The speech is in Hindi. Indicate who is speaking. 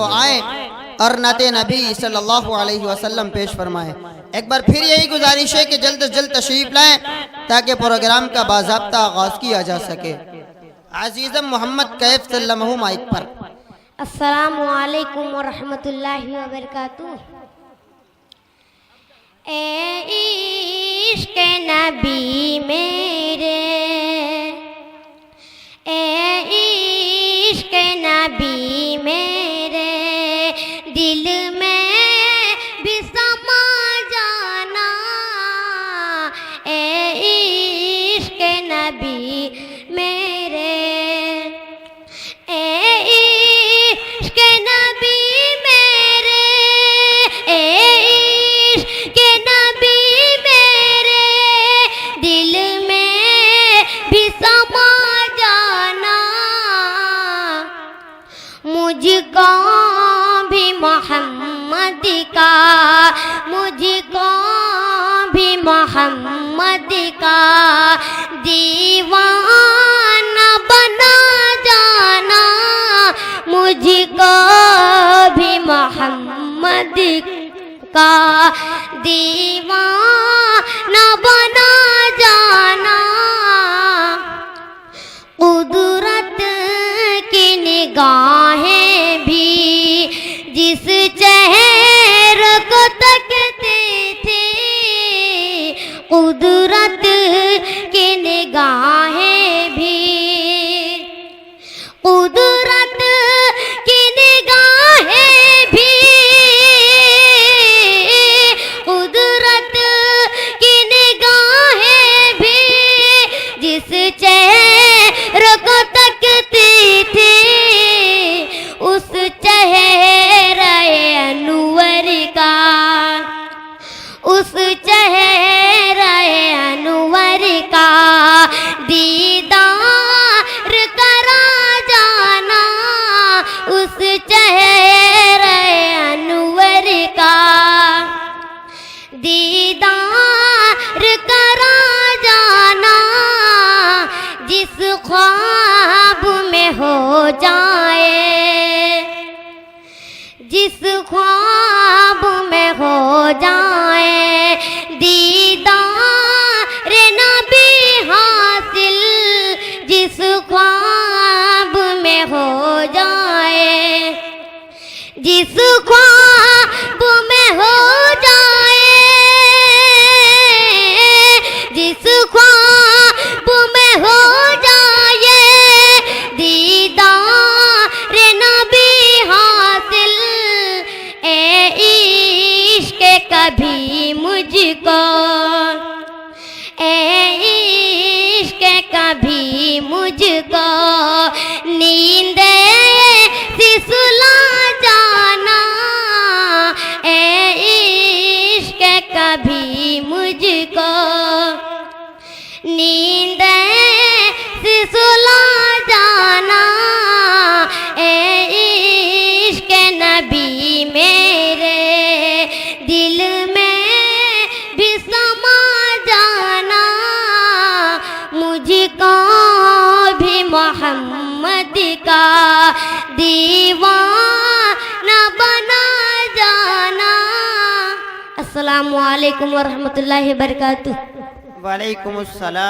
Speaker 1: वो आए और नाते नबी सल्लल्लाहु अलैहि वसल्लम पेश फरमाए। एक बार फिर यही गुजारिश है कि जल्द से जल्द तशरीफ लाएं ताकि प्रोग्राम का बाज़ाब्ता आगाज़ किया जा सके। अजीज़म मोहम्मद कैफ सल्लल्लाहु माइक पर।
Speaker 2: अस्सलामु अलैकुम व रहमतुल्लाहि व बरकातुहू। ए इश्क़ नबी मेरे, ए इश्क़ नबी मेरे, दिल में भी समा जाना। ए इश्क़ नबी मेरे, ए इश्क़ नबी मेरे, ए इश्क़ नबी मेरे, दिल में भी समा जाना। मुझको भी मोहम्मद का, मुझको भी मोहम्मद का दीवाना बना जाना। मुझको भी मोहम्मद का दीवाना बना जाना। कुदरत की निगाहें भी जिस चेहरे को तकती थी, कुदरत की निगाहें भी, कुदरत की निगाहें भी, कुदरत की निगाहें भी जिस चेहरे को तकती थी, उस चेहरे अनवर का, उस चेहरे अनवर का दीदार करा जाना। उस चेहरे अनवर का दीदार करा जाना। जिस ख्वाब में हो जाए, जिस ख्वाब में हो जाए दीदार नबी हासिल, जिस ख्वाब में हो जाए, जिस ख्वाब में हो जाए, जिस ख्वाब में हो जाए दीदार नबी हासिल। ए इश्क़ कभी मुझको, ए इश्क़ कभी मुझको नींद से सुला जाना। ए इश्क़ कभी मुझको नींद से सुला जाना। ए इश्क़ नबी मेरे, दिल में भी समा जाना। मुझको भी मोहम्मद का दीवाना बना जाना। अस्सलामु अलैकुम व रहमतुल्लाहि व बरकातुहू।
Speaker 1: वालेकुम अस्सलाम।